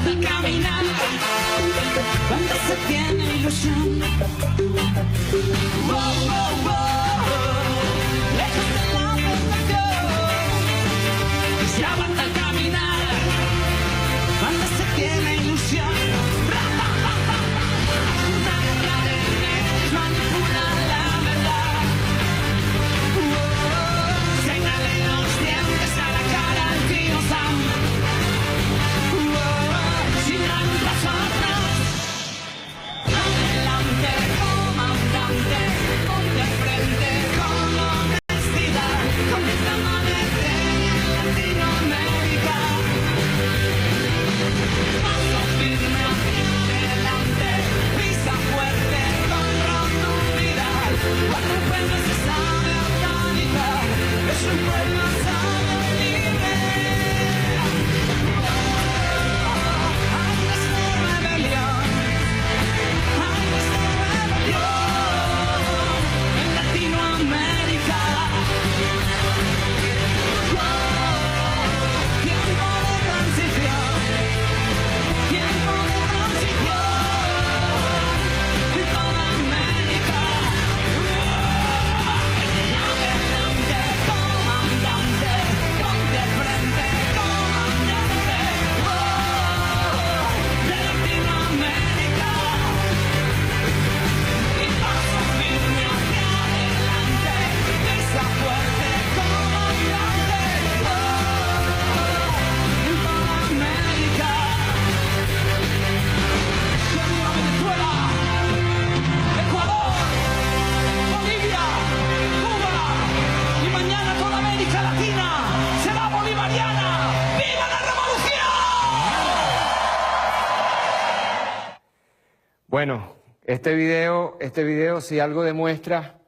caminar cuando se tiene ilusión. Oh, oh, oh, lejos de la tentación. Se aguanta el caminar cuando se tiene ilusión. Una guerra de medios manipula la verdad. Señale los dientes a la cara al tío Sam. Sin dar un paso atrás. Adelante, comandante, ponte al frente con honestidad. Comienza a amanecer en Latinoamérica. Paso firme hacia adelante, pisa fuerte con rotundidad. Cuando el pueblo se sabe organizar, es un pueblo sano y libre. Hay nuestra rebelión, hay nuestra rebelión en Latinoamérica. Tiempo de transición, tiempo de transición en toda América. Adelante, comandante, ponte al frente, comandante, de Latinoamérica. Y paso firme hacia adelante, pisa fuerte, comandante, en toda América. Viva Venezuela, Ecuador, Bolivia, Cuba y mañana toda América Latina será bolivariana. ¡Viva la revolución! Bueno, este video si algo demuestra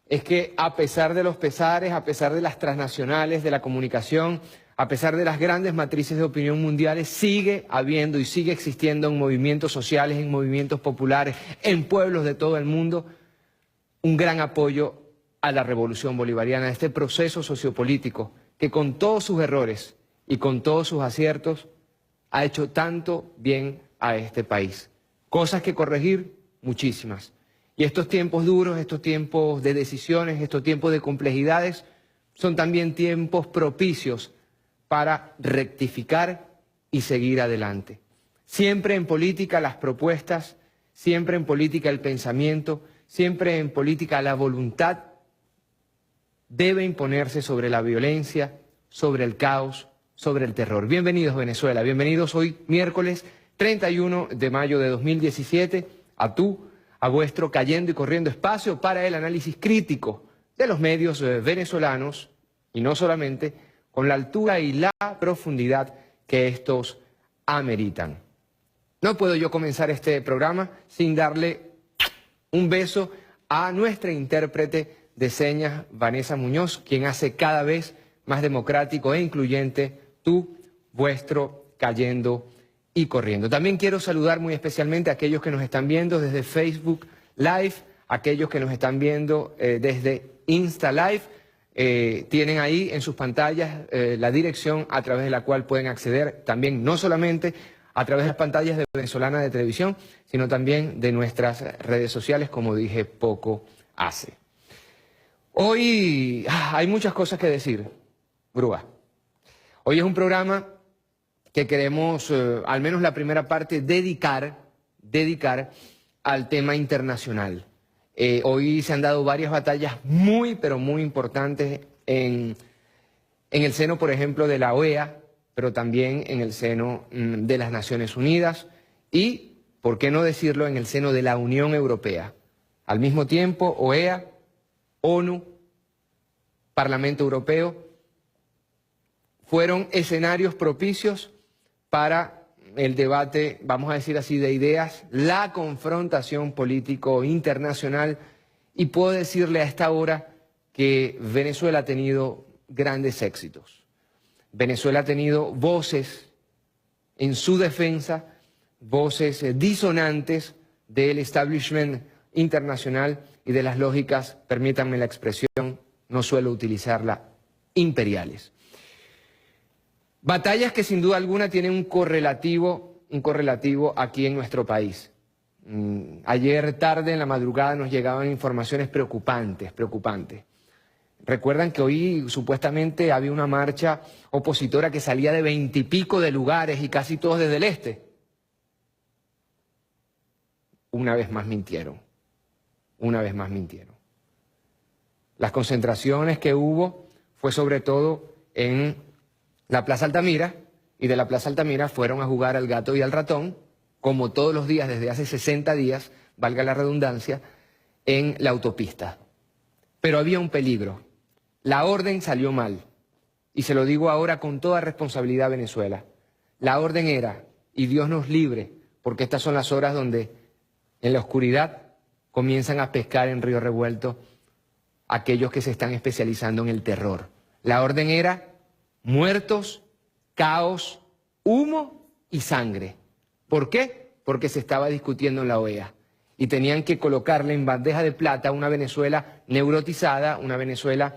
es que a pesar de los pesares, a pesar de las transnacionales de la comunicación, a pesar de las grandes matrices de opinión mundiales, sigue habiendo y sigue existiendo en movimientos sociales, en movimientos populares, en pueblos de todo el mundo, un gran apoyo a la revolución bolivariana, a este proceso sociopolítico que con todos sus errores y con todos sus aciertos ha hecho tanto bien a este país. Cosas que corregir, muchísimas. Y estos tiempos duros, estos tiempos de decisiones, estos tiempos de complejidades, son también tiempos propicios para rectificar y seguir adelante. Siempre en política las propuestas, siempre en política el pensamiento, siempre en política la voluntad debe imponerse sobre la violencia, sobre el caos, sobre el terror. Bienvenidos Venezuela, bienvenidos hoy miércoles 31 de mayo de 2017 a vuestro Cayendo y Corriendo, espacio para el análisis crítico de los medios venezolanos y no solamente, con la altura y la profundidad que estos ameritan. No puedo yo comenzar este programa sin darle un beso a nuestra intérprete de señas, Vanessa Muñoz, quien hace cada vez más democrático e incluyente vuestro Cayendo y Corriendo. También quiero saludar muy especialmente a aquellos que nos están viendo desde Facebook Live, aquellos que nos están viendo desde Insta Live. Tienen ahí en sus pantallas la dirección a través de la cual pueden acceder también, no solamente a través de las pantallas de Venezolana de Televisión, sino también de nuestras redes sociales, como dije poco hace. Hoy hay muchas cosas que decir, Grúa. Hoy es un programa que queremos, al menos la primera parte, dedicar al tema internacional. Hoy se han dado varias batallas muy, pero muy importantes en el seno, por ejemplo, de la OEA, pero también en el seno de las Naciones Unidas y, por qué no decirlo, en el seno de la Unión Europea. Al mismo tiempo, OEA, ONU, Parlamento Europeo, fueron escenarios propicios para el debate, vamos a decir así, de ideas, la confrontación político internacional, y puedo decirle a esta hora que Venezuela ha tenido grandes éxitos. Venezuela ha tenido voces en su defensa, voces disonantes del establishment internacional y de las lógicas, permítanme la expresión, no suelo utilizarla, imperiales. Batallas que sin duda alguna tienen un correlativo un correlativo aquí en nuestro país. Ayer tarde, en la madrugada, nos llegaban informaciones preocupantes. Recuerdan que hoy supuestamente había una marcha opositora que salía de 20 y pico de lugares y casi todos desde el este. Una vez más mintieron. Las concentraciones que hubo fue sobre todo en la Plaza Altamira, y de la Plaza Altamira fueron a jugar al gato y al ratón, como todos los días desde hace 60 días, valga la redundancia, en la autopista. Pero había un peligro. La orden salió mal. Y se lo digo ahora con toda responsabilidad a Venezuela. La orden era, y Dios nos libre, porque estas son las horas donde en la oscuridad comienzan a pescar en río revuelto aquellos que se están especializando en el terror. La orden era muertos, caos, humo y sangre. ¿Por qué? Porque se estaba discutiendo en la OEA y tenían que colocarle en bandeja de plata una Venezuela neurotizada, una Venezuela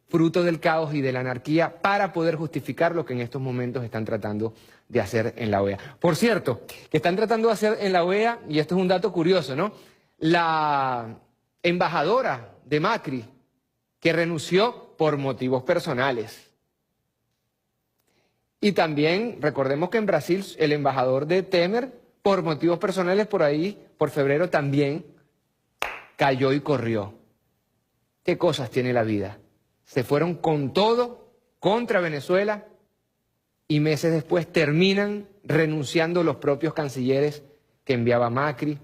fruto del caos y de la anarquía, para poder justificar lo que en estos momentos están tratando de hacer en la OEA. Por cierto, que están tratando de hacer en la OEA, y esto es un dato curioso, ¿no? La embajadora de Macri, que renunció por motivos personales. Y también recordemos que en Brasil el embajador de Temer, por motivos personales, por ahí, por febrero también cayó y corrió. ¿Qué cosas tiene la vida? Se fueron con todo contra Venezuela y meses después terminan renunciando los propios cancilleres que enviaba Macri,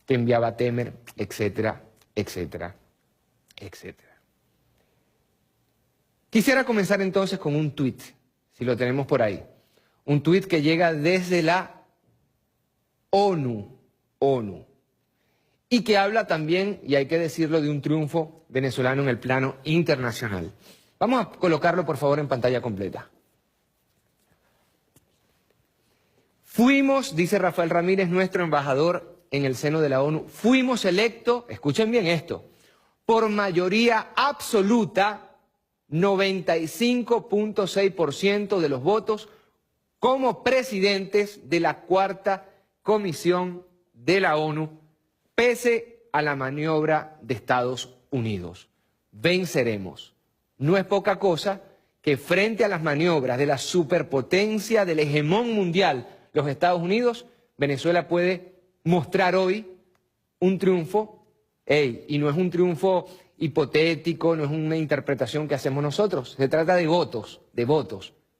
que enviaba Temer, etcétera, etcétera, etcétera. Quisiera comenzar entonces con un tuit, si lo tenemos por ahí. Un tuit que llega desde la ONU. Y que habla también, y hay que decirlo, de un triunfo venezolano en el plano internacional. Vamos a colocarlo, por favor, en pantalla completa. Fuimos, dice Rafael Ramírez, nuestro embajador en el seno de la ONU, fuimos electos, escuchen bien esto, por mayoría absoluta, 95.6% de los votos, como presidentes de la Cuarta Comisión de la ONU, pese a la maniobra de Estados Unidos. Venceremos. No es poca cosa que frente a las maniobras de la superpotencia del hegemón mundial, los Estados Unidos, Venezuela puede mostrar hoy un triunfo, y no es un triunfo hipotético, no es una interpretación que hacemos nosotros, se trata de votos,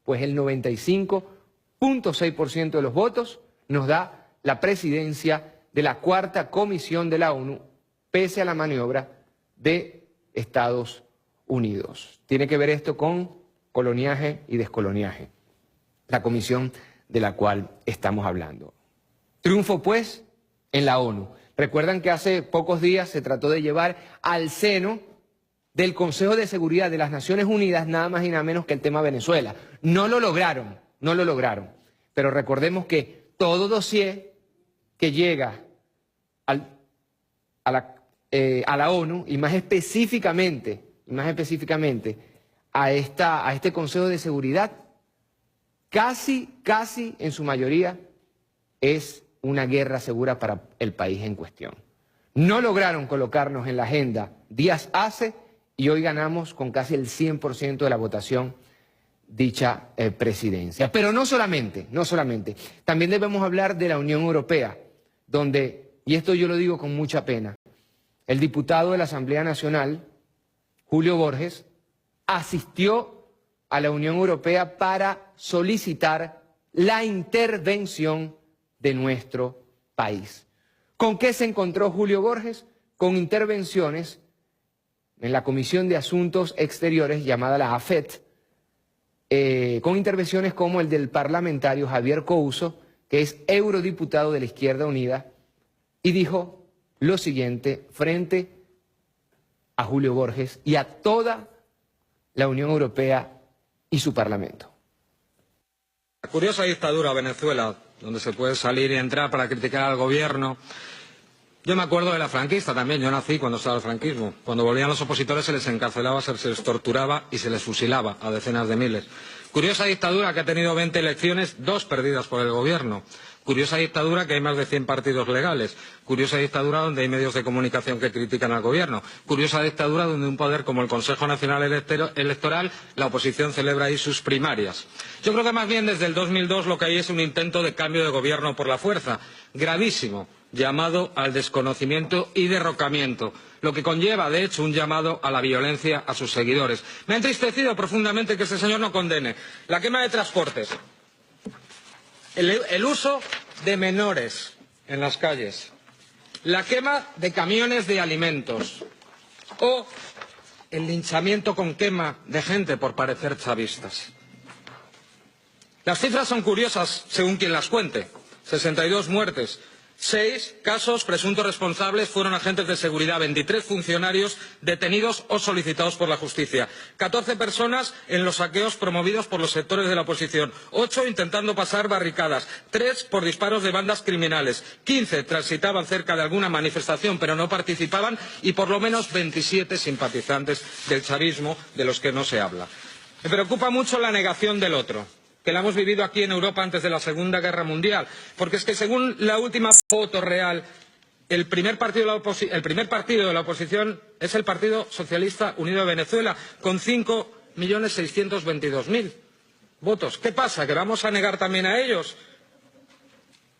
pues el 95.6% de los votos nos da la presidencia de la Cuarta Comisión de la ONU, pese a la maniobra de Estados Unidos. Tiene que ver esto con coloniaje y descoloniaje, la comisión de la cual estamos hablando. Triunfo, pues, en la ONU. Recuerdan que hace pocos días se trató de llevar al seno del Consejo de Seguridad de las Naciones Unidas nada más y nada menos que el tema Venezuela. No lo lograron. Pero recordemos que todo dossier que llega a la ONU, y más específicamente a este Consejo de Seguridad, casi en su mayoría es una guerra segura para el país en cuestión. No lograron colocarnos en la agenda días hace y hoy ganamos con casi el 100% de la votación dicha presidencia. Pero no solamente, también debemos hablar de la Unión Europea, donde, y esto yo lo digo con mucha pena, el diputado de la Asamblea Nacional, Julio Borges, asistió a la Unión Europea para solicitar la intervención de nuestro país. ¿Con qué se encontró Julio Borges? Con intervenciones en la Comisión de Asuntos Exteriores, llamada la AFET, con intervenciones como el del parlamentario Javier Couso, que es eurodiputado de la Izquierda Unida, y dijo lo siguiente frente a Julio Borges y a toda la Unión Europea y su Parlamento. La curiosa dictadura Venezuela, donde se puede salir y entrar para criticar al gobierno, Yo me acuerdo de la franquista también, yo nací cuando estaba el franquismo. Cuando volvían los opositores se les encarcelaba, se les torturaba y se les fusilaba a decenas de miles. Curiosa dictadura que ha tenido 20 elecciones, 2 perdidas por el gobierno. Curiosa dictadura que hay más de 100 partidos legales. Curiosa dictadura donde hay medios de comunicación que critican al gobierno. Curiosa dictadura donde un poder como el Consejo Nacional Electoral, la oposición celebra ahí sus primarias. Yo creo que más bien desde el 2002 lo que hay es un intento de cambio de gobierno por la fuerza, gravísimo, llamado al desconocimiento y derrocamiento, lo que conlleva, de hecho, un llamado a la violencia a sus seguidores. Me ha entristecido profundamente que este señor no condene la quema de transportes, el uso de menores en las calles, la quema de camiones de alimentos o el linchamiento con quema de gente por parecer chavistas. Las cifras son curiosas según quien las cuente. 62 muertes. 6 casos presuntos responsables fueron agentes de seguridad, 23 funcionarios detenidos o solicitados por la justicia, 14 personas en los saqueos promovidos por los sectores de la oposición, 8 intentando pasar barricadas, 3 por disparos de bandas criminales, 15 transitaban cerca de alguna manifestación pero no participaban y por lo menos 27 simpatizantes del chavismo de los que no se habla. Me preocupa mucho la negación del otro, que la hemos vivido aquí en Europa antes de la Segunda Guerra Mundial, porque es que según la última foto real, el primer partido de la oposición es el Partido Socialista Unido de Venezuela, con 5.622.000 votos. ¿Qué pasa? ¿Que vamos a negar también a ellos?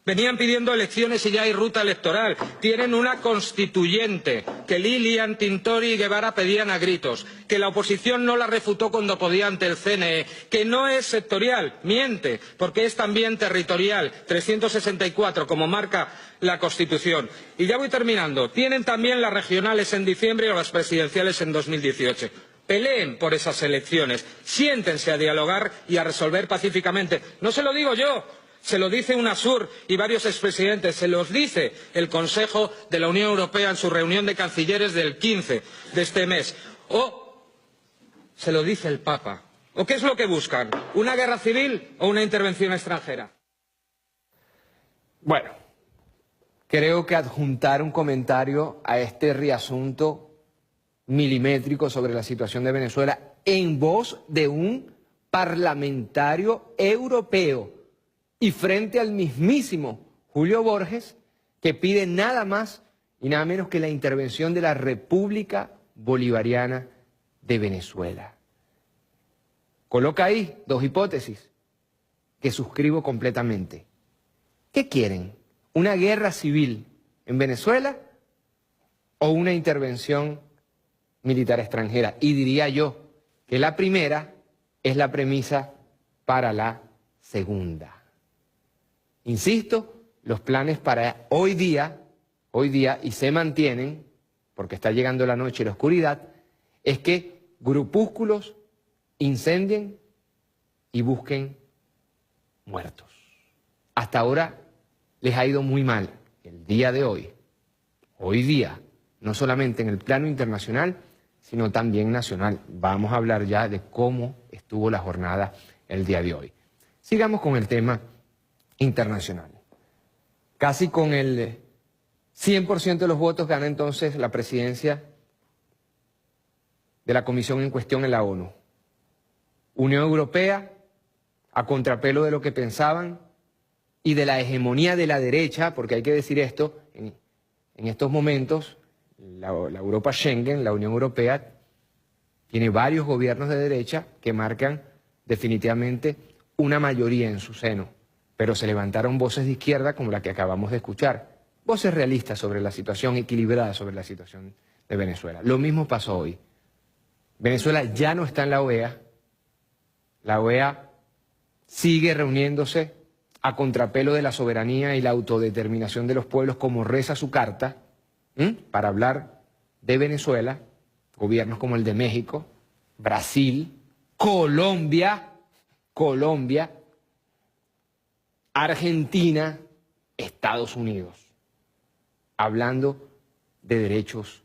Venían pidiendo elecciones y ya hay ruta electoral. Tienen una constituyente que Lilian, Tintori y Guevara pedían a gritos, que la oposición no la refutó cuando podía ante el CNE, que no es sectorial, miente, porque es también territorial, 364, como marca la Constitución. Y ya voy terminando. Tienen también las regionales en diciembre o las presidenciales en 2018. Peleen por esas elecciones, siéntense a dialogar y a resolver pacíficamente. No se lo digo yo. Se lo dice UNASUR y varios expresidentes, se los dice el Consejo de la Unión Europea en su reunión de cancilleres del 15 de este mes. O se lo dice el Papa. ¿O qué es lo que buscan? ¿Una guerra civil o una intervención extranjera? Bueno, creo que adjuntar un comentario a este reasunto milimétrico sobre la situación de Venezuela en voz de un parlamentario europeo y frente al mismísimo Julio Borges, que pide nada más y nada menos que la intervención de la República Bolivariana de Venezuela. Coloca ahí 2 hipótesis que suscribo completamente. ¿Qué quieren? ¿Una guerra civil en Venezuela o una intervención militar extranjera? Y diría yo que la primera es la premisa para la segunda. Insisto, los planes para hoy día, y se mantienen, porque está llegando la noche y la oscuridad, es que grupúsculos incendien y busquen muertos. Hasta ahora les ha ido muy mal. El día de hoy día, no solamente en el plano internacional, sino también nacional. Vamos a hablar ya de cómo estuvo la jornada el día de hoy. Sigamos con el tema internacional. Casi con el 100% de los votos gana entonces la presidencia de la comisión en cuestión en la ONU. Unión Europea, a contrapelo de lo que pensaban y de la hegemonía de la derecha, porque hay que decir esto, en estos momentos la Europa Schengen, la Unión Europea, tiene varios gobiernos de derecha que marcan definitivamente una mayoría en su seno. Pero se levantaron voces de izquierda como la que acabamos de escuchar, voces realistas sobre la situación, equilibradas sobre la situación de Venezuela. Lo mismo pasó hoy. Venezuela ya no está en la OEA. La OEA sigue reuniéndose a contrapelo de la soberanía y la autodeterminación de los pueblos, como reza su carta, para hablar de Venezuela. Gobiernos como el de México, Brasil, Colombia, Argentina, Estados Unidos, hablando de derechos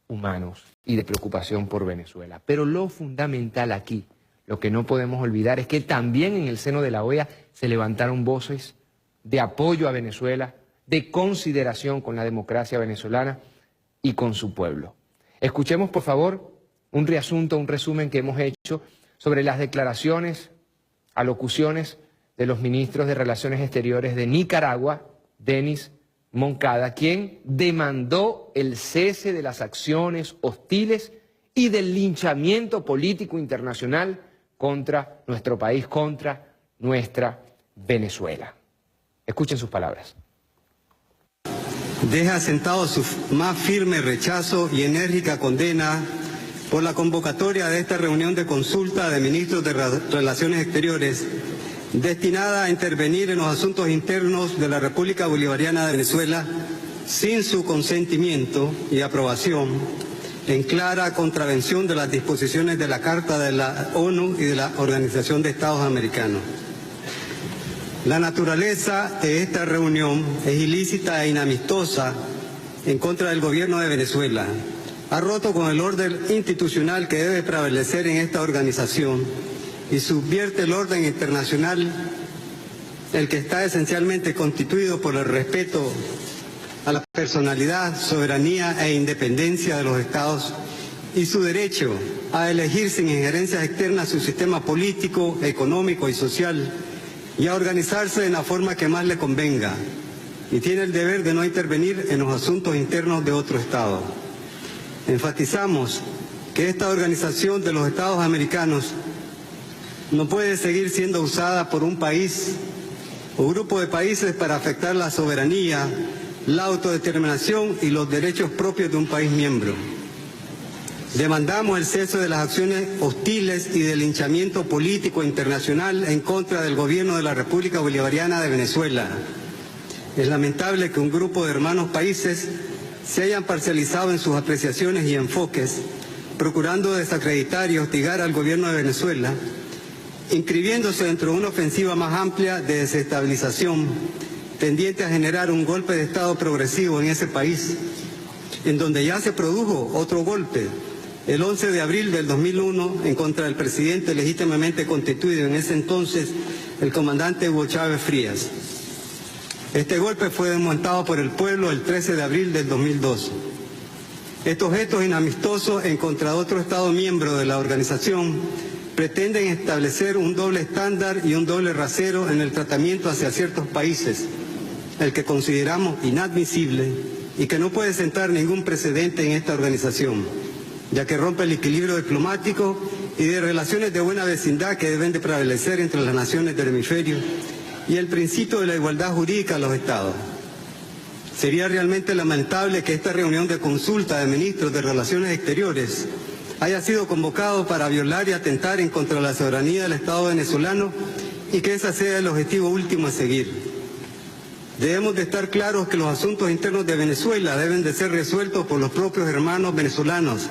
humanos y de preocupación por Venezuela. Pero lo fundamental aquí, lo que no podemos olvidar, es que también en el seno de la OEA se levantaron voces de apoyo a Venezuela, de consideración con la democracia venezolana y con su pueblo. Escuchemos, por favor, un resumen que hemos hecho sobre las declaraciones, alocuciones de los ministros de Relaciones Exteriores de Nicaragua, Denis Moncada, quien demandó el cese de las acciones hostiles y del linchamiento político internacional contra nuestro país, contra nuestra Venezuela. Escuchen sus palabras. Deja sentado su más firme rechazo y enérgica condena por la convocatoria de esta reunión de consulta de ministros de Relaciones Exteriores destinada a intervenir en los asuntos internos de la República Bolivariana de Venezuela sin su consentimiento y aprobación, en clara contravención de las disposiciones de la Carta de la ONU y de la Organización de Estados Americanos. La naturaleza de esta reunión es ilícita e inamistosa en contra del gobierno de Venezuela. Ha roto con el orden institucional que debe prevalecer en esta organización y subvierte el orden internacional, el que está esencialmente constituido por el respeto a la personalidad, soberanía e independencia de los Estados y su derecho a elegir sin injerencias externas su sistema político, económico y social y a organizarse de la forma que más le convenga, y tiene el deber de no intervenir en los asuntos internos de otro Estado. Enfatizamos que esta organización de los Estados americanos no puede seguir siendo usada por un país o grupo de países para afectar la soberanía, la autodeterminación y los derechos propios de un país miembro. Demandamos el cese de las acciones hostiles y del linchamiento político internacional en contra del gobierno de la República Bolivariana de Venezuela. Es lamentable que un grupo de hermanos países se hayan parcializado en sus apreciaciones y enfoques, procurando desacreditar y hostigar al gobierno de Venezuela, inscribiéndose dentro de una ofensiva más amplia de desestabilización, tendiente a generar un golpe de Estado progresivo en ese país, en donde ya se produjo otro golpe, el 11 de abril del 2001, en contra del presidente legítimamente constituido en ese entonces, el comandante Hugo Chávez Frías. Este golpe fue desmontado por el pueblo el 13 de abril del 2002. Estos gestos inamistosos en contra de otro Estado miembro de la organización pretenden establecer un doble estándar y un doble rasero en el tratamiento hacia ciertos países, el que consideramos inadmisible y que no puede sentar ningún precedente en esta organización, ya que rompe el equilibrio diplomático y de relaciones de buena vecindad que deben de prevalecer entre las naciones del hemisferio y el principio de la igualdad jurídica de los Estados. Sería realmente lamentable que esta reunión de consulta de ministros de Relaciones Exteriores haya sido convocado para violar y atentar en contra de la soberanía del Estado venezolano y que ese sea el objetivo último a seguir. Debemos de estar claros que los asuntos internos de Venezuela deben de ser resueltos por los propios hermanos venezolanos,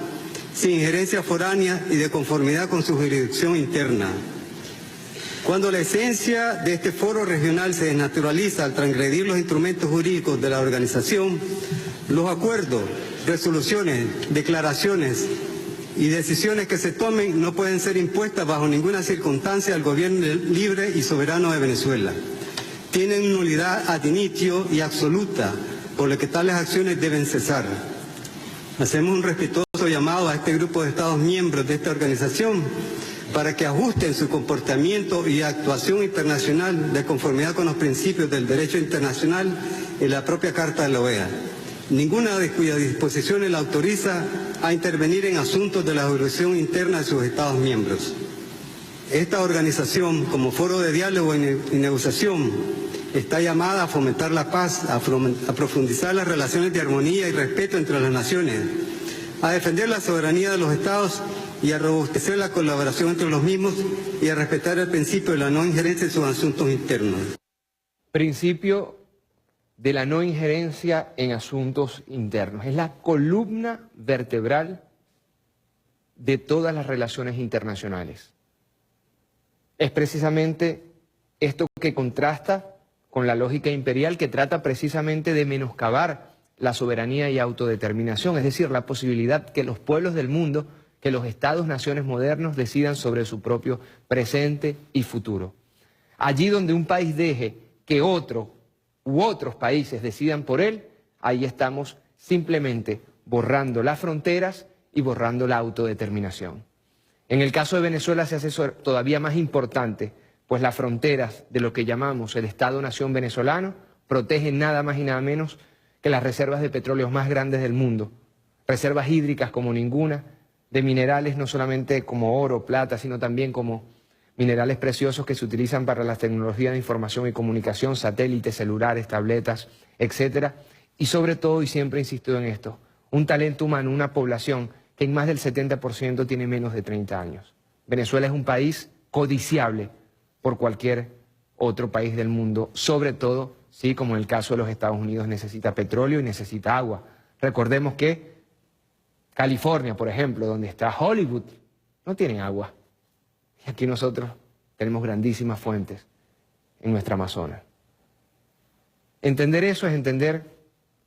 sin injerencia foránea y de conformidad con su jurisdicción interna. Cuando la esencia de este foro regional se desnaturaliza al transgredir los instrumentos jurídicos de la organización, los acuerdos, resoluciones, declaraciones y decisiones que se tomen no pueden ser impuestas bajo ninguna circunstancia al gobierno libre y soberano de Venezuela. Tienen nulidad ad initio y absoluta, por lo que tales acciones deben cesar. Hacemos un respetuoso llamado a este grupo de Estados miembros de esta organización para que ajusten su comportamiento y actuación internacional de conformidad con los principios del derecho internacional y la propia Carta de la OEA. Ninguna de cuyas disposiciones la autoriza a intervenir en asuntos de la jurisdicción interna de sus Estados miembros. Esta organización, como foro de diálogo y negociación, está llamada a fomentar la paz, a profundizar las relaciones de armonía y respeto entre las naciones, a defender la soberanía de los Estados y a robustecer la colaboración entre los mismos y a respetar el principio de la no injerencia en sus asuntos internos. Principio de la no injerencia en asuntos internos. Es la columna vertebral de todas las relaciones internacionales. Es precisamente esto que contrasta con la lógica imperial que trata precisamente de menoscabar la soberanía y autodeterminación, es decir, la posibilidad que los pueblos del mundo, que los estados-naciones modernos decidan sobre su propio presente y futuro. Allí donde un país deje que otro u otros países decidan por él, ahí estamos simplemente borrando las fronteras y borrando la autodeterminación. En el caso de Venezuela se hace todavía más importante, pues las fronteras de lo que llamamos el Estado-Nación venezolano protegen nada más y nada menos que las reservas de petróleo más grandes del mundo, reservas hídricas como ninguna, de minerales no solamente como oro, plata, sino también como minerales preciosos que se utilizan para las tecnologías de información y comunicación, satélites, celulares, tabletas, etcétera. Y sobre todo, y siempre insisto en esto, un talento humano, una población que en más del 70% tiene menos de 30 años. Venezuela es un país codiciable por cualquier otro país del mundo, sobre todo, sí, como en el caso de los Estados Unidos, necesita petróleo y necesita agua. Recordemos que California, por ejemplo, donde está Hollywood, no tienen agua. Y aquí nosotros tenemos grandísimas fuentes en nuestra Amazonas. Entender eso es entender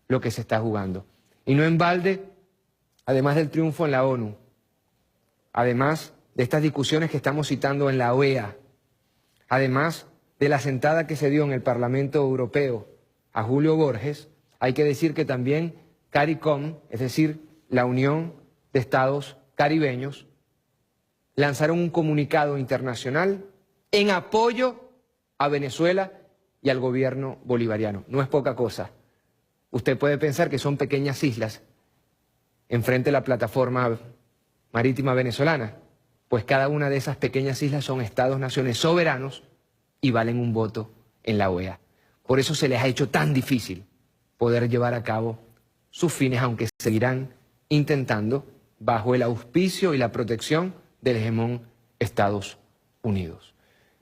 lo que se está jugando. Y no en balde, además del triunfo en la ONU, además de estas discusiones que estamos citando en la OEA, además de la sentada que se dio en el Parlamento Europeo a Julio Borges, hay que decir que también CARICOM, es decir, la Unión de Estados Caribeños, lanzaron un comunicado internacional en apoyo a Venezuela y al gobierno bolivariano. No es poca cosa. Usted puede pensar que son pequeñas islas enfrente de la plataforma marítima venezolana, pues cada una de esas pequeñas islas son estados-naciones soberanos y valen un voto en la OEA. Por eso se les ha hecho tan difícil poder llevar a cabo sus fines, aunque seguirán intentando bajo el auspicio y la protección del hegemón Estados Unidos.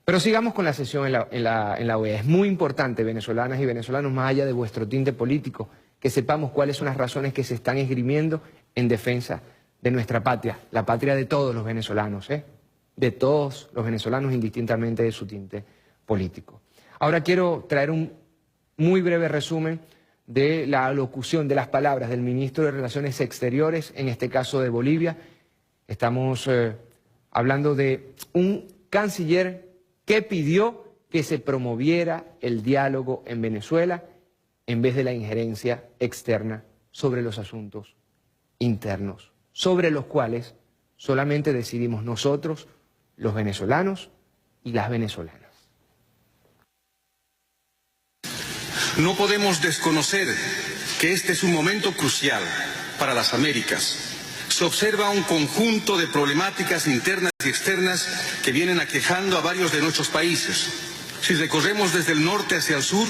Pero sigamos con la sesión en la OEA. Es muy importante, venezolanas y venezolanos, más allá de vuestro tinte político, que sepamos cuáles son las razones que se están esgrimiendo en defensa de nuestra patria, la patria de todos los venezolanos, de todos los venezolanos indistintamente de su tinte político. Ahora quiero traer un muy breve resumen de la alocución de las palabras del ministro de Relaciones Exteriores, en este caso de Bolivia. Estamos hablando de un canciller que pidió que se promoviera el diálogo en Venezuela en vez de la injerencia externa sobre los asuntos internos, sobre los cuales solamente decidimos nosotros, los venezolanos y las venezolanas. No podemos desconocer que este es un momento crucial para las Américas. Se observa un conjunto de problemáticas internas y externas que vienen aquejando a varios de nuestros países. Si recorremos desde el norte hacia el sur,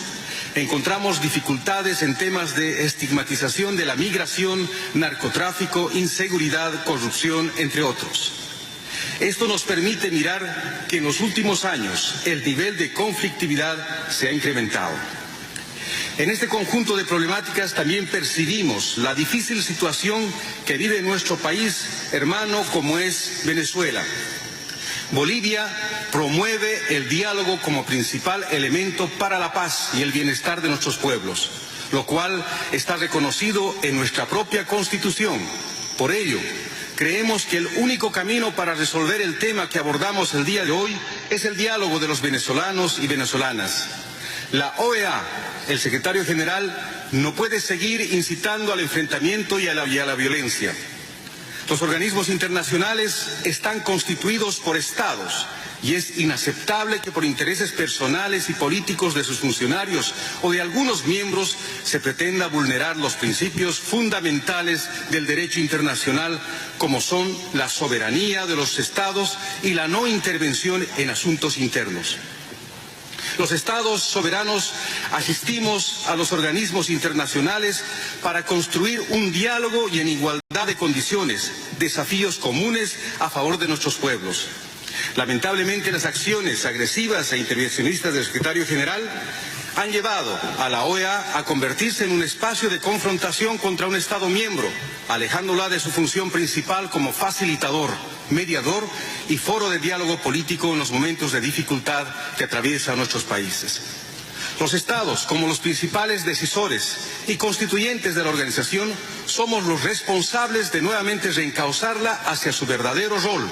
encontramos dificultades en temas de estigmatización de la migración, narcotráfico, inseguridad, corrupción, entre otros. Esto nos permite mirar que en los últimos años el nivel de conflictividad se ha incrementado. En este conjunto de problemáticas también percibimos la difícil situación que vive nuestro país hermano como es Venezuela. Bolivia promueve el diálogo como principal elemento para la paz y el bienestar de nuestros pueblos, lo cual está reconocido en nuestra propia Constitución. Por ello, creemos que el único camino para resolver el tema que abordamos el día de hoy es el diálogo de los venezolanos y venezolanas. La OEA, el secretario general, no puede seguir incitando al enfrentamiento y a la violencia. Los organismos internacionales están constituidos por estados y es inaceptable que por intereses personales y políticos de sus funcionarios o de algunos miembros se pretenda vulnerar los principios fundamentales del derecho internacional, como son la soberanía de los estados y la no intervención en asuntos internos. Los estados soberanos asistimos a los organismos internacionales para construir un diálogo y en igualdad de condiciones, desafíos comunes a favor de nuestros pueblos. Lamentablemente, las acciones agresivas e intervencionistas del secretario general han llevado a la OEA a convertirse en un espacio de confrontación contra un Estado miembro, alejándola de su función principal como facilitador, mediador y foro de diálogo político en los momentos de dificultad que atraviesan nuestros países. Los Estados, como los principales decisores y constituyentes de la organización, somos los responsables de nuevamente reencauzarla hacia su verdadero rol.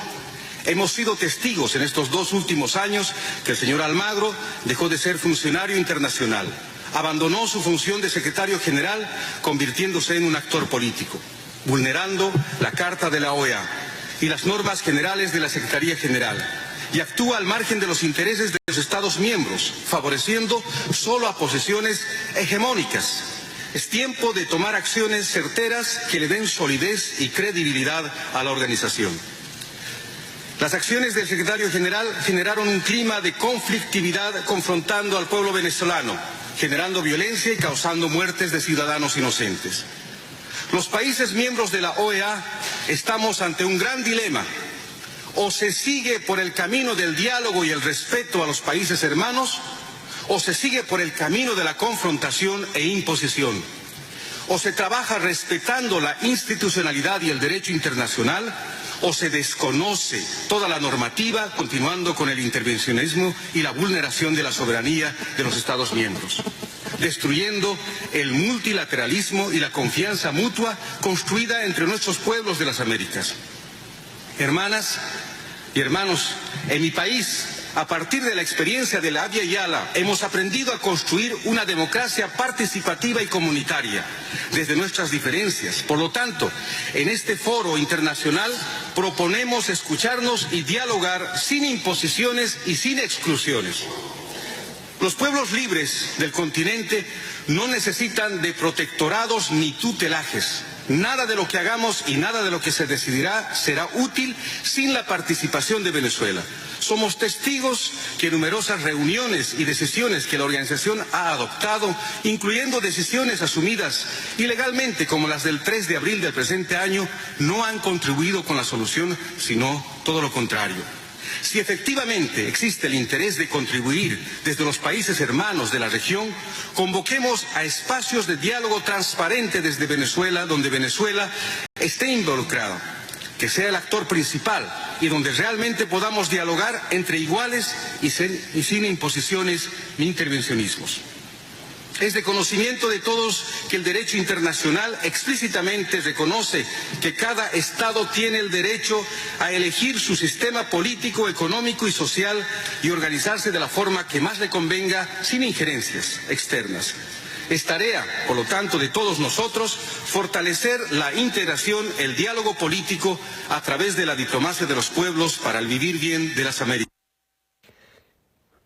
Hemos sido testigos en estos 2 últimos años que el señor Almagro dejó de ser funcionario internacional. abandonó su función de secretario general, convirtiéndose en un actor político, vulnerando la Carta de la OEA y las normas generales de la Secretaría General, y actúa al margen de los intereses de los Estados miembros, favoreciendo solo a posiciones hegemónicas. Es tiempo de tomar acciones certeras que le den solidez y credibilidad a la organización. Las acciones del secretario general generaron un clima de conflictividad confrontando al pueblo venezolano, generando violencia y causando muertes de ciudadanos inocentes. Los países miembros de la OEA estamos ante un gran dilema. O se sigue por el camino del diálogo y el respeto a los países hermanos, o se sigue por el camino de la confrontación e imposición. O se trabaja respetando la institucionalidad y el derecho internacional, o se desconoce toda la normativa, continuando con el intervencionismo y la vulneración de la soberanía de los Estados miembros, destruyendo el multilateralismo y la confianza mutua construida entre nuestros pueblos de las Américas. Hermanas y hermanos, en mi país, a partir de la experiencia de la Abya Yala, hemos aprendido a construir una democracia participativa y comunitaria desde nuestras diferencias. Por lo tanto, en este foro internacional proponemos escucharnos y dialogar sin imposiciones y sin exclusiones. Los pueblos libres del continente no necesitan de protectorados ni tutelajes. Nada de lo que hagamos y nada de lo que se decidirá será útil sin la participación de Venezuela. Somos testigos que numerosas reuniones y decisiones que la organización ha adoptado, incluyendo decisiones asumidas ilegalmente como las del 3 de abril del presente año, no han contribuido con la solución, sino todo lo contrario. Si efectivamente existe el interés de contribuir desde los países hermanos de la región, convoquemos a espacios de diálogo transparente desde Venezuela, donde Venezuela esté involucrado, que sea el actor principal y donde realmente podamos dialogar entre iguales y sin imposiciones ni intervencionismos. Es de conocimiento de todos que el derecho internacional explícitamente reconoce que cada Estado tiene el derecho a elegir su sistema político, económico y social y organizarse de la forma que más le convenga sin injerencias externas. Es tarea, por lo tanto, de todos nosotros fortalecer la integración, el diálogo político a través de la diplomacia de los pueblos para el vivir bien de las Américas.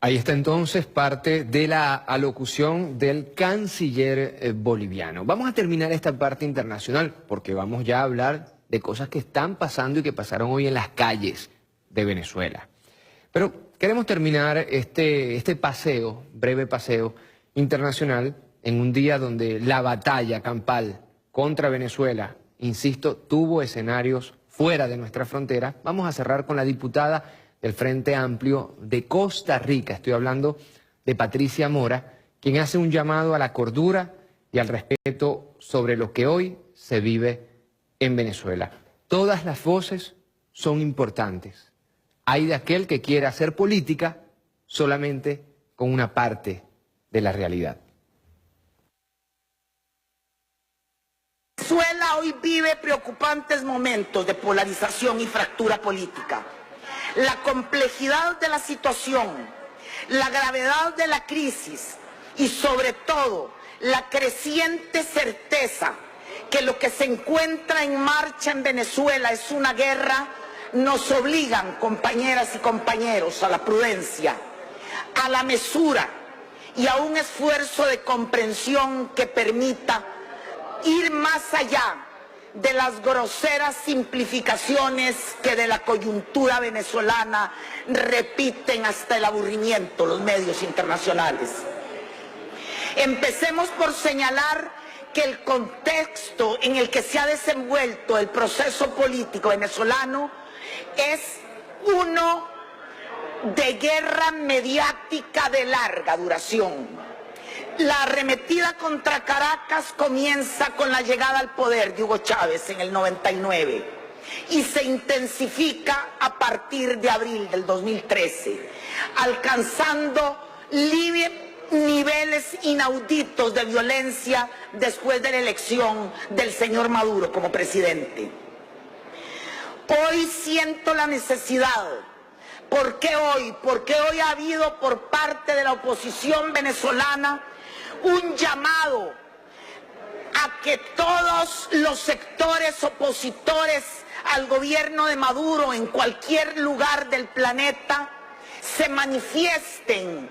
Ahí está entonces parte de la alocución del canciller boliviano. Vamos a terminar esta parte internacional porque vamos ya a hablar de cosas que están pasando y que pasaron hoy en las calles de Venezuela. Pero queremos terminar este paseo, breve paseo internacional, en un día donde la batalla campal contra Venezuela, insisto, tuvo escenarios fuera de nuestra frontera. Vamos a cerrar con la diputada del Frente Amplio de Costa Rica. Estoy hablando de Patricia Mora, quien hace un llamado a la cordura y al respeto sobre lo que hoy se vive en Venezuela. Todas las voces son importantes. Hay de aquel que quiere hacer política solamente con una parte de la realidad. Venezuela hoy vive preocupantes momentos de polarización y fractura política. La complejidad de la situación, la gravedad de la crisis y sobre todo la creciente certeza que lo que se encuentra en marcha en Venezuela es una guerra, nos obligan, compañeras y compañeros, a la prudencia, a la mesura y a un esfuerzo de comprensión que permita ir más allá de las groseras simplificaciones que de la coyuntura venezolana repiten hasta el aburrimiento los medios internacionales. Empecemos por señalar que el contexto en el que se ha desenvuelto el proceso político venezolano es uno de guerra mediática de larga duración. La arremetida contra Caracas comienza con la llegada al poder de Hugo Chávez en el 99 y se intensifica a partir de abril del 2013, alcanzando niveles inauditos de violencia después de la elección del señor Maduro como presidente. Hoy siento la necesidad ¿Por qué hoy? Porque hoy ha habido por parte de la oposición venezolana un llamado a que todos los sectores opositores al gobierno de Maduro en cualquier lugar del planeta se manifiesten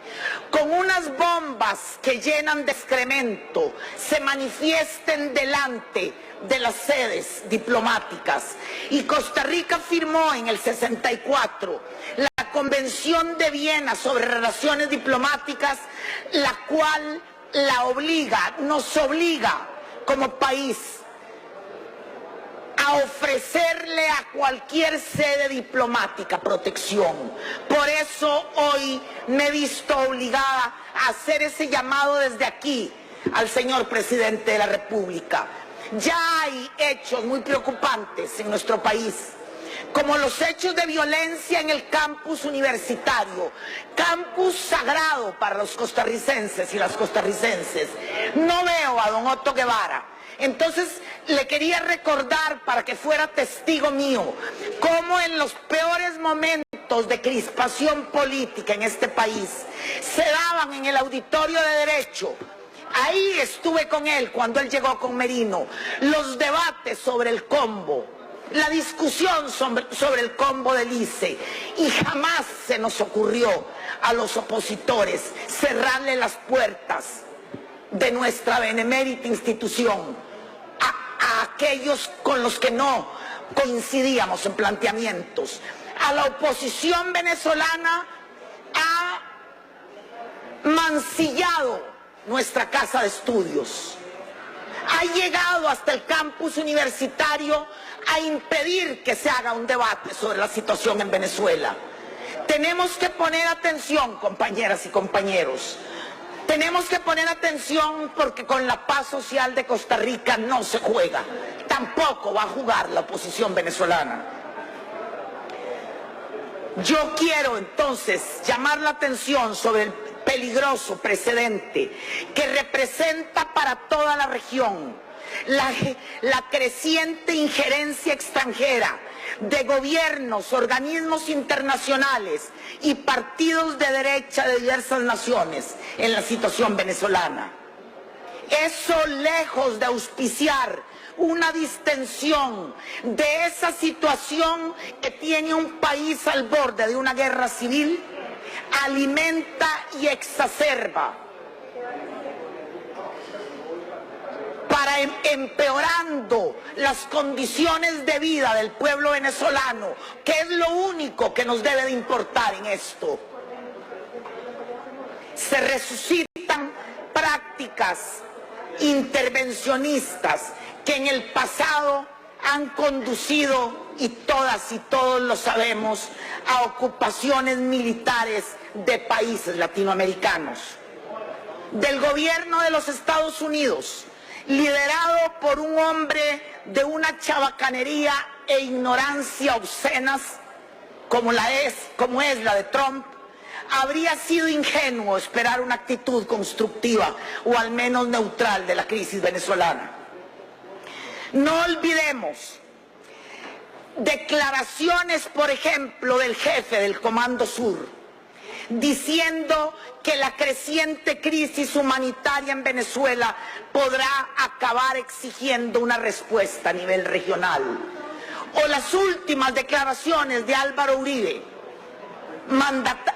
con unas bombas que llenan de excremento, se manifiesten delante de las sedes diplomáticas. Y Costa Rica firmó en el 64 la Convención de Viena sobre Relaciones Diplomáticas, la cual nos obliga como país a ofrecerle a cualquier sede diplomática protección. Por eso hoy me he visto obligada a hacer ese llamado desde aquí al señor presidente de la República. Ya hay hechos muy preocupantes en nuestro país, como los hechos de violencia en el campus universitario, campus sagrado para los costarricenses y las costarricenses. No veo a don Otto Guevara. Entonces le quería recordar, para que fuera testigo mío, cómo en los peores momentos de crispación política en este país se daban en el auditorio de Derecho. Ahí estuve con él cuando él llegó con Merino, los debates sobre el combo, la discusión sobre el combo del ICE, y jamás se nos ocurrió a los opositores cerrarle las puertas de nuestra benemérita institución a aquellos con los que no coincidíamos en planteamientos. A la oposición venezolana ha mancillado nuestra casa de estudios, ha llegado hasta el campus universitario a impedir que se haga un debate sobre la situación en Venezuela. Tenemos que poner atención, compañeras y compañeros. Tenemos que poner atención, porque con la paz social de Costa Rica no se juega. Tampoco va a jugar la oposición venezolana. Yo quiero entonces llamar la atención sobre el peligroso precedente que representa para toda la región la creciente injerencia extranjera de gobiernos, organismos internacionales y partidos de derecha de diversas naciones en la situación venezolana. Eso, lejos de auspiciar una distensión de esa situación que tiene un país al borde de una guerra civil, alimenta y exacerba, para empeorando las condiciones de vida del pueblo venezolano, que es lo único que nos debe de importar en esto. Se resucitan prácticas intervencionistas que en el pasado han conducido, y todas y todos lo sabemos, a ocupaciones militares de países latinoamericanos. Del gobierno de los Estados Unidos, liderado por un hombre de una chabacanería e ignorancia obscenas como es la de Trump, habría sido ingenuo esperar una actitud constructiva o al menos neutral de la crisis venezolana. No olvidemos declaraciones, por ejemplo, del jefe del Comando Sur, diciendo que la creciente crisis humanitaria en Venezuela podrá acabar exigiendo una respuesta a nivel regional. O las últimas declaraciones de Álvaro Uribe,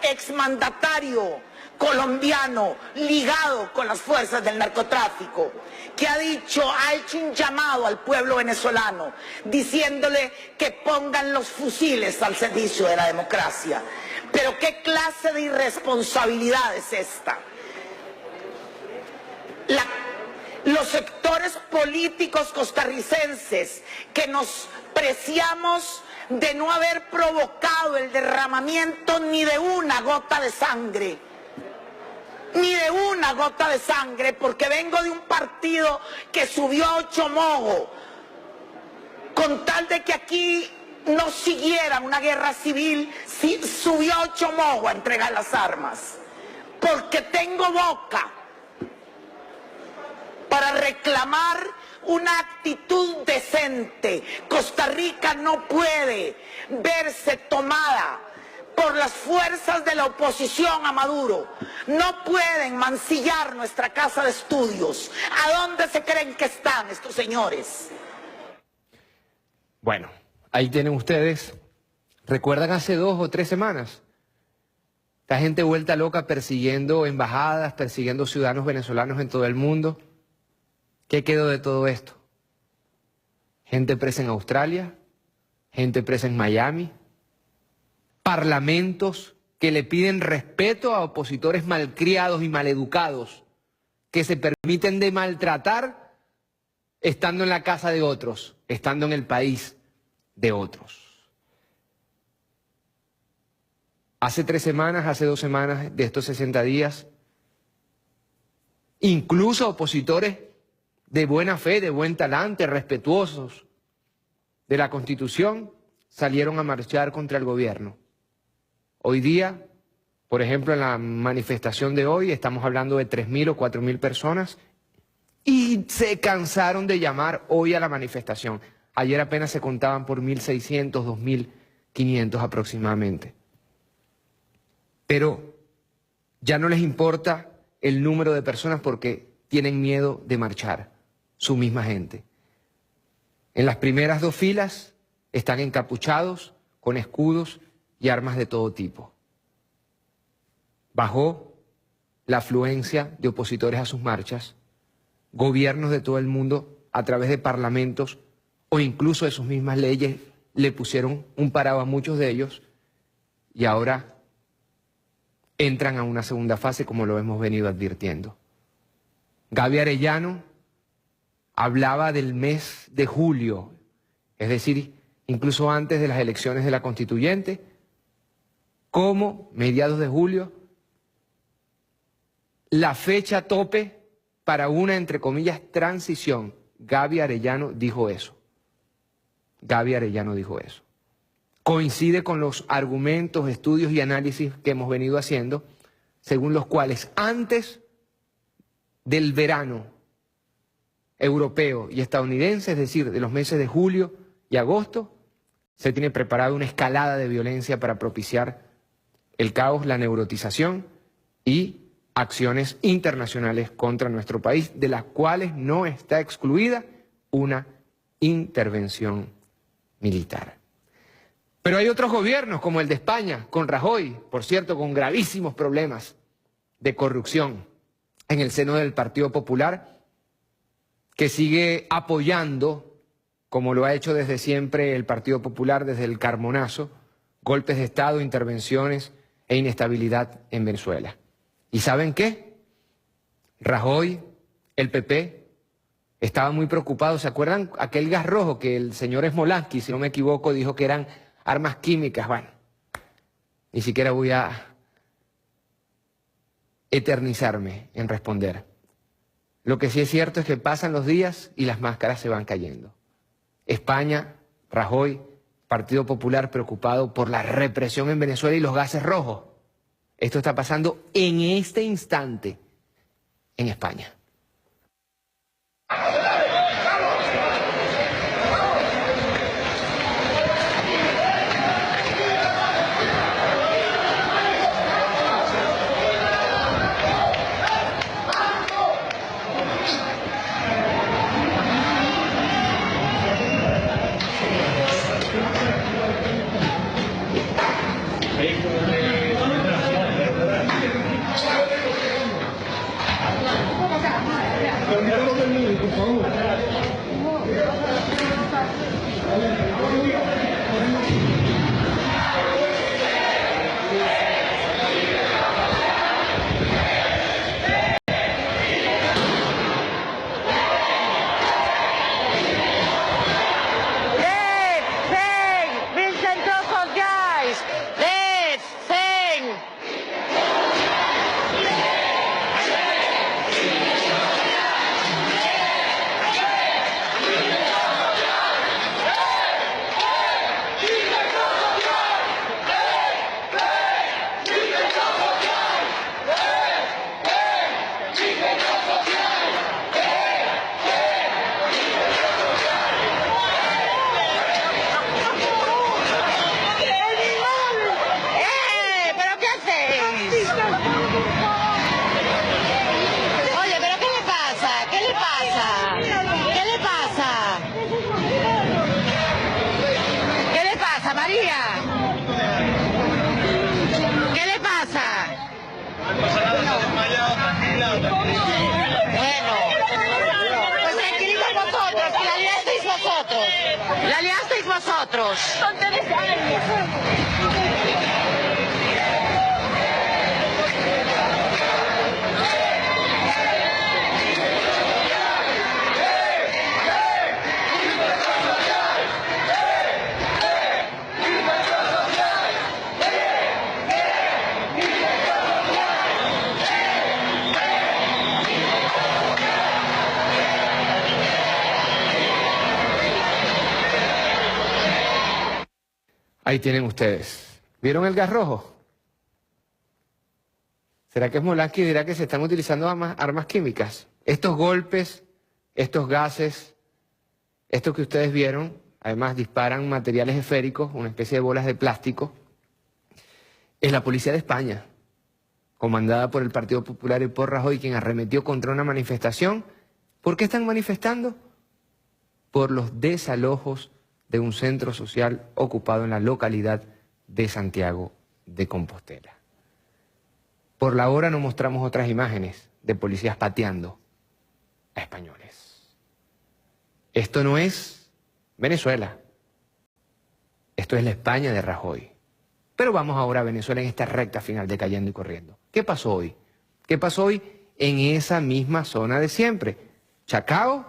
exmandatario colombiano ligado con las fuerzas del narcotráfico, que ha hecho un llamado al pueblo venezolano, diciéndole que pongan los fusiles al servicio de la democracia. Pero ¿qué clase de irresponsabilidad es esta? Los sectores políticos costarricenses que nos preciamos de no haber provocado el derramamiento ni de una gota de sangre, porque vengo de un partido que subió a Ochomogo con tal de que aquí no siguiera una guerra civil, subió a Ochomogo a entregar las armas, porque tengo boca para reclamar una actitud decente. Costa Rica no puede verse tomada por las fuerzas de la oposición a Maduro. No pueden mancillar nuestra casa de estudios. ¿A dónde se creen que están estos señores? Bueno, ahí tienen ustedes. ¿Recuerdan hace 2 o 3 semanas? Esta gente vuelta loca persiguiendo embajadas, persiguiendo ciudadanos venezolanos en todo el mundo. ¿Qué quedó de todo esto? Gente presa en Australia, gente presa en Miami, parlamentos que le piden respeto a opositores malcriados y maleducados, que se permiten de maltratar estando en la casa de otros, estando en el país de otros. Hace 3 semanas, hace 2 semanas de estos 60 días, incluso opositores de buena fe, de buen talante, respetuosos de la Constitución, salieron a marchar contra el gobierno. Hoy día, por ejemplo, en la manifestación de hoy, estamos hablando de 3.000 o 4.000 personas y se cansaron de llamar hoy a la manifestación. Ayer apenas se contaban por 1.600, 2.500 aproximadamente. Pero ya no les importa el número de personas porque tienen miedo de marchar, su misma gente. En las primeras 2 filas están encapuchados con escudos y armas de todo tipo. Bajó la afluencia de opositores a sus marchas, gobiernos de todo el mundo a través de parlamentos o incluso de sus mismas leyes le pusieron un parado a muchos de ellos y ahora entran a una segunda fase como lo hemos venido advirtiendo. Gaby Arellano hablaba del mes de julio, es decir, incluso antes de las elecciones de la Constituyente, como mediados de julio, la fecha tope para una, entre comillas, transición. Gaby Arellano dijo eso. Gaby Arellano dijo eso. Coincide con los argumentos, estudios y análisis que hemos venido haciendo, según los cuales antes del verano europeo y estadounidense, es decir, de los meses de julio y agosto, se tiene preparada una escalada de violencia para propiciar el caos, la neurotización y acciones internacionales contra nuestro país, de las cuales no está excluida una intervención militar. Pero hay otros gobiernos, como el de España, con Rajoy, por cierto, con gravísimos problemas de corrupción en el seno del Partido Popular, que sigue apoyando, como lo ha hecho desde siempre el Partido Popular, desde el Carmonazo, golpes de Estado, intervenciones e inestabilidad en Venezuela. ¿Y saben qué? Rajoy, el PP, estaba muy preocupado. ¿Se acuerdan aquel gas rojo que el señor Smolansky, si no me equivoco, dijo que eran armas químicas? Bueno, ni siquiera voy a eternizarme en responder. Lo que sí es cierto es que pasan los días y las máscaras se van cayendo. España, Rajoy, Partido Popular preocupado por la represión en Venezuela y los gases rojos. Esto está pasando en este instante en España. La liasteis vosotros. Ahí tienen ustedes. ¿Vieron el gas rojo? ¿Será que Smolansky dirá que se están utilizando armas químicas? Estos golpes, estos gases, estos que ustedes vieron, además disparan materiales esféricos, una especie de bolas de plástico. Es la policía de España, comandada por el Partido Popular y por Rajoy, quien arremetió contra una manifestación. ¿Por qué están manifestando? Por los desalojos de un centro social ocupado en la localidad de Santiago de Compostela. Por la hora no mostramos otras imágenes de policías pateando a españoles. Esto no es Venezuela, esto es la España de Rajoy. Pero vamos ahora a Venezuela en esta recta final de Cayendo y Corriendo. ¿Qué pasó hoy? ¿Qué pasó hoy en esa misma zona de siempre? Chacao,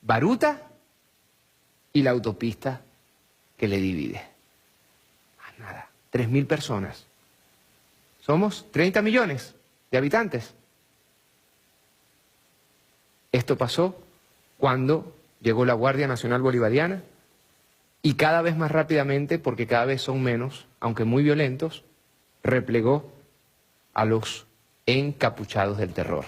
Baruta y la autopista que le divide. Nada, 3.000 personas. Somos 30 millones de habitantes. Esto pasó cuando llegó la Guardia Nacional Bolivariana y cada vez más rápidamente, porque cada vez son menos, aunque muy violentos, replegó a los encapuchados del terror.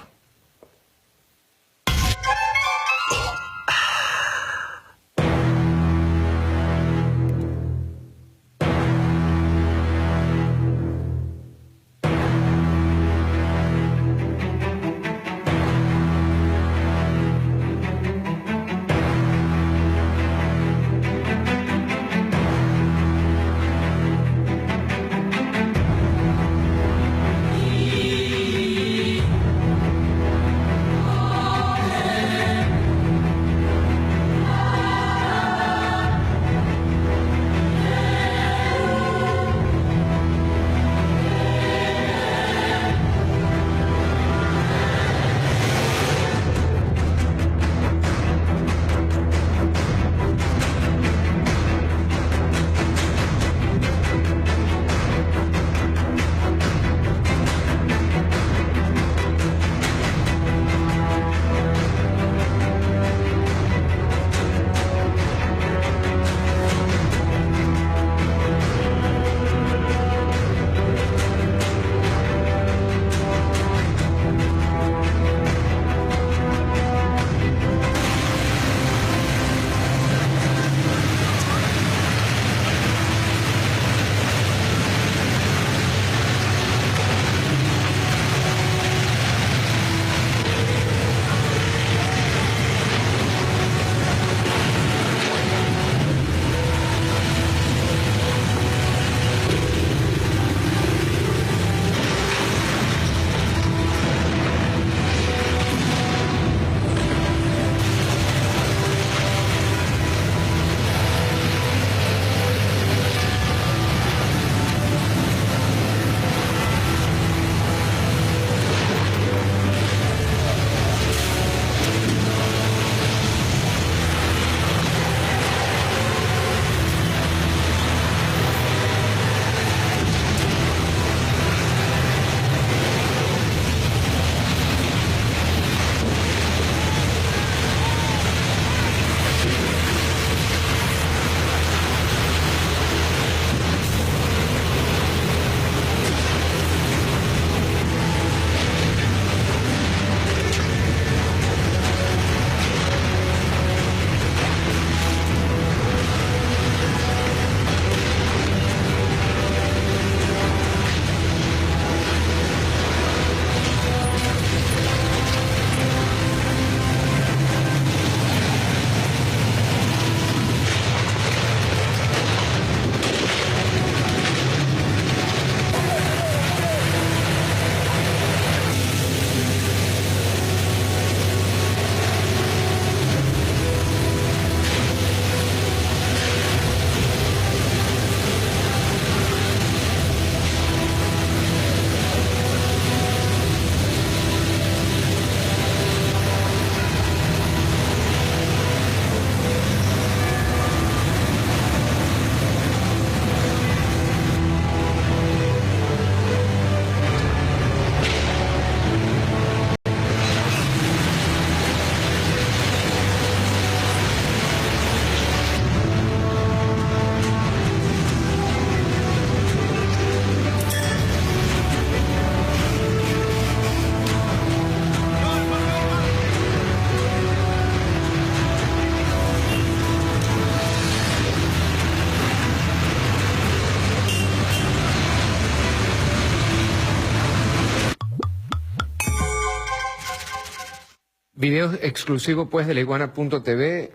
Video exclusivo pues de laiguana.tv,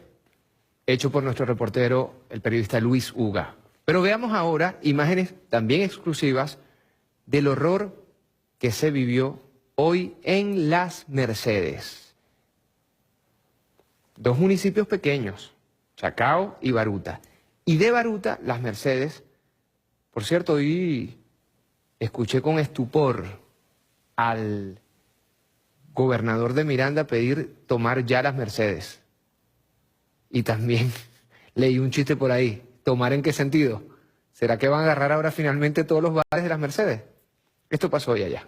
hecho por nuestro reportero, el periodista Luis Uga. Pero veamos ahora imágenes también exclusivas del horror que se vivió hoy en Las Mercedes. Dos municipios pequeños, Chacao y Baruta. Y de Baruta, Las Mercedes. Por cierto, hoy escuché con estupor al gobernador de Miranda pedir tomar ya Las Mercedes. Y también leí un chiste por ahí. ¿Tomar en qué sentido? ¿Será que van a agarrar ahora finalmente todos los bares de Las Mercedes? Esto pasó hoy allá.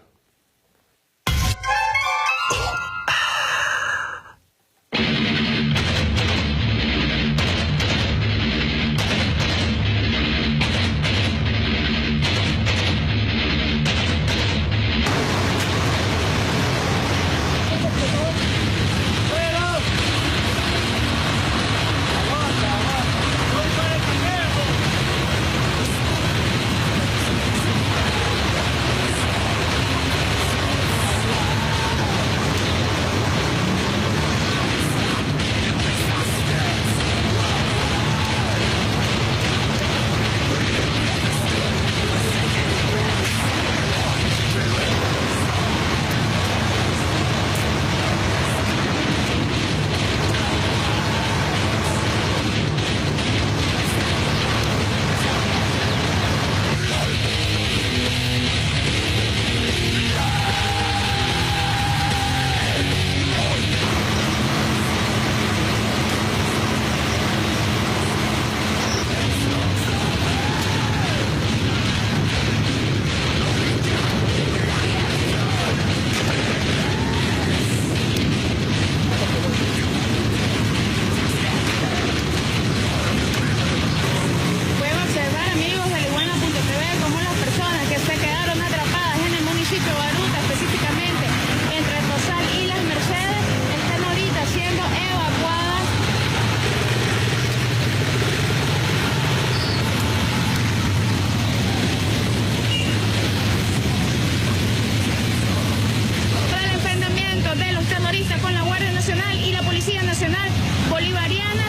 Con la Guardia Nacional y la Policía Nacional Bolivariana,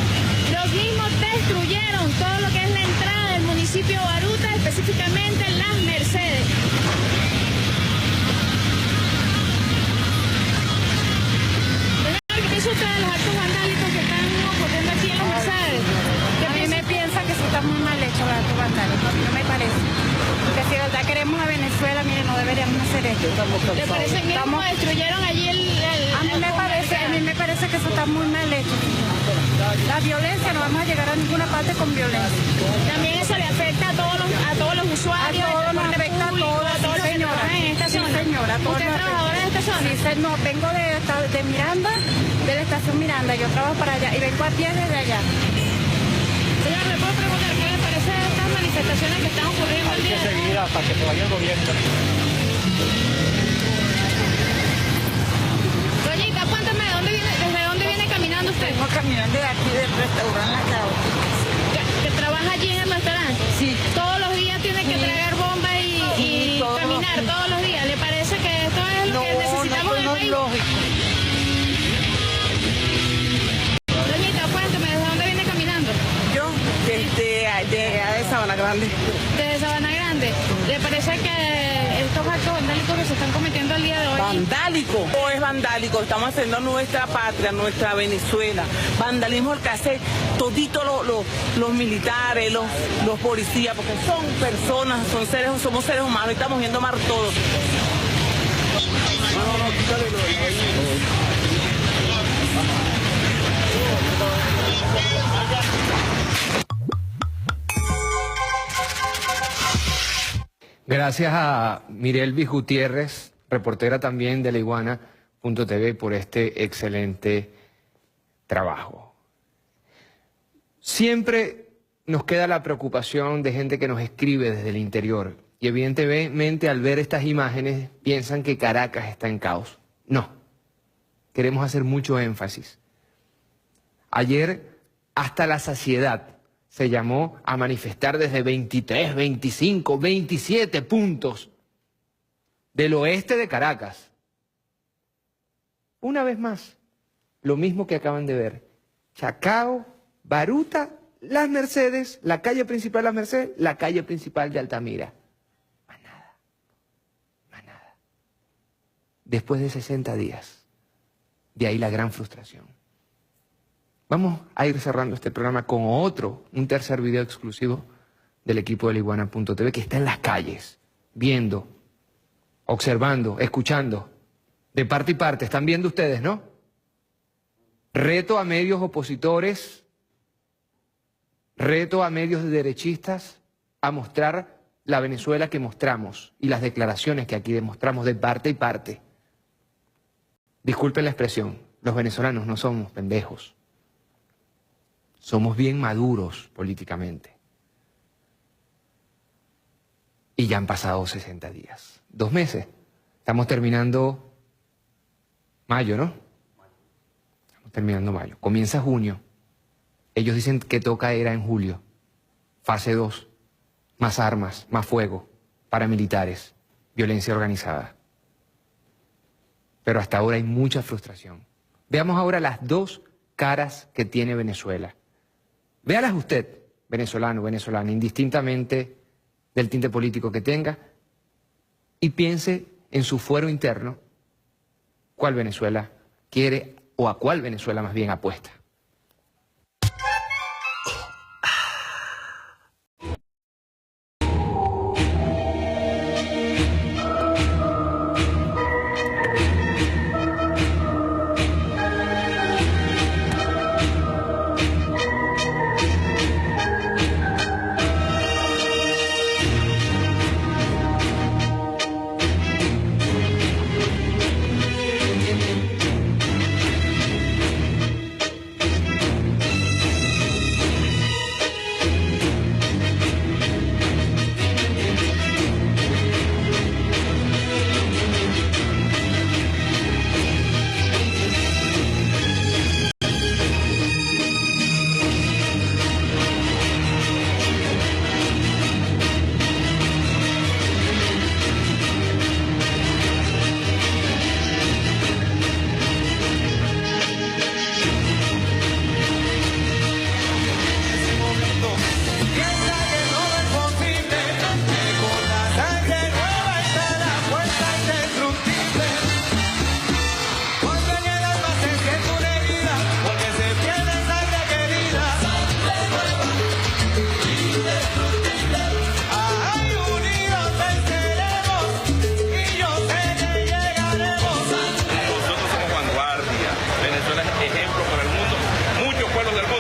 los mismos destruyeron todo lo que es la entrada del municipio de Baruta, específicamente Las Mercedes. ¿Qué piensa usted de los actos vandálicos que están ocurriendo aquí en Las Mercedes? A mí me piensa que eso está muy mal hecho, los actos vandálicos, a mí no me parece. Que si de verdad queremos a Venezuela, mire, no deberíamos hacer esto. ¿Le parece que como destruyeron allí a mí me parece que eso está muy mal hecho. La violencia, no vamos a llegar a ninguna parte con violencia. También eso le afecta a todos los usuarios, a todos nos afecta, a todos los que trabajan en esta zona. Sí, señora. ¿Usted es trabajadora de esta zona? Sí, no, vengo de Miranda, de la estación Miranda, yo trabajo para allá y vengo a pie desde allá. Señor, ¿le puedo preguntar qué le parece estas manifestaciones que están ocurriendo el día de hoy? Seguir hasta que se vaya el gobierno. Doñita, cuéntame, ¿desde dónde viene caminando usted? Vengo caminando de aquí del restaurante La Cabo. ¿Que trabaja allí en el restaurante? Sí. Todos los días tiene que traer bomba y caminar todos los días. ¿Le parece que esto es lo que necesitamos en el país? Lógico. Doñita, cuéntame, ¿desde dónde viene caminando? Yo, de Sabana Grande. Desde Sabana Grande. ¿Le parece que estos actos vandálicos que se están cometiendo el día de hoy? ¿Vandálico? No es vandálico, estamos haciendo nuestra patria, nuestra Venezuela. Vandalismo el que hace todito los militares, los policías, porque son personas, somos seres humanos y estamos yendo mal todos. Gracias a Mirelvis Gutiérrez, reportera también de laiguana.tv, por este excelente trabajo. Siempre nos queda la preocupación de gente que nos escribe desde el interior y evidentemente al ver estas imágenes piensan que Caracas está en caos. No, queremos hacer mucho énfasis. Ayer, hasta la saciedad, se llamó a manifestar desde 23, 25, 27 puntos del oeste de Caracas. Una vez más, lo mismo que acaban de ver. Chacao, Baruta, Las Mercedes, la calle principal de Las Mercedes, la calle principal de Altamira. Más nada. Más nada. Después de 60 días. De ahí la gran frustración. Vamos a ir cerrando este programa con un tercer video exclusivo del equipo de Liguana.tv que está en las calles, viendo, observando, escuchando, de parte y parte. Están viendo ustedes, ¿no? Reto a medios opositores, reto a medios derechistas a mostrar la Venezuela que mostramos y las declaraciones que aquí demostramos de parte y parte. Disculpen la expresión, los venezolanos no somos pendejos. Somos bien maduros políticamente. Y ya han pasado 60 días. 2 meses. Estamos terminando mayo, ¿no? Estamos terminando mayo. Comienza junio. Ellos dicen que toca era en julio. Fase 2. Más armas, más fuego, paramilitares, violencia organizada. Pero hasta ahora hay mucha frustración. Veamos ahora las 2 caras que tiene Venezuela. Véalas usted, venezolano, venezolana, indistintamente del tinte político que tenga, y piense en su fuero interno cuál Venezuela quiere o a cuál Venezuela más bien apuesta.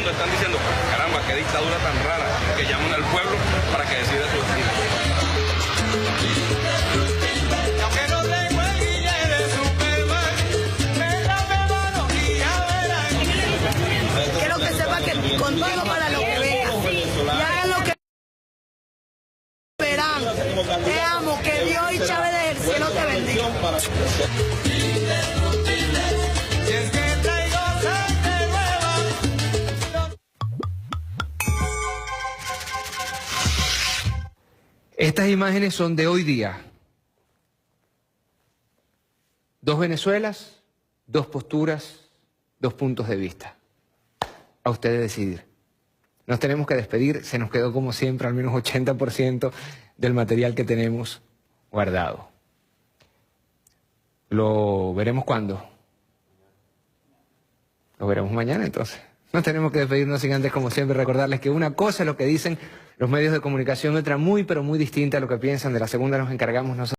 Están diciendo, caramba, qué dictadura tan rara, que llaman al pueblo para que decida su destino. Aunque no tengo el guille de Superman, métame mano y ya verán. Quiero que sepa que contigo para lo que veas. Y hagan lo que verán. Te amo, que Dios y Chávez del cielo te bendiga. Y es que traigo sangre nueva. Estas imágenes son de hoy día. 2 Venezuelas, 2 posturas, 2 puntos de vista. A ustedes decidir. Nos tenemos que despedir. Se nos quedó como siempre al menos 80% del material que tenemos guardado. ¿Lo veremos cuándo? Lo veremos mañana entonces. Nos tenemos que despedirnos sin antes, como siempre, recordarles que una cosa es lo que dicen los medios de comunicación, otra muy pero muy distinta a lo que piensan. De la segunda nos encargamos nosotros.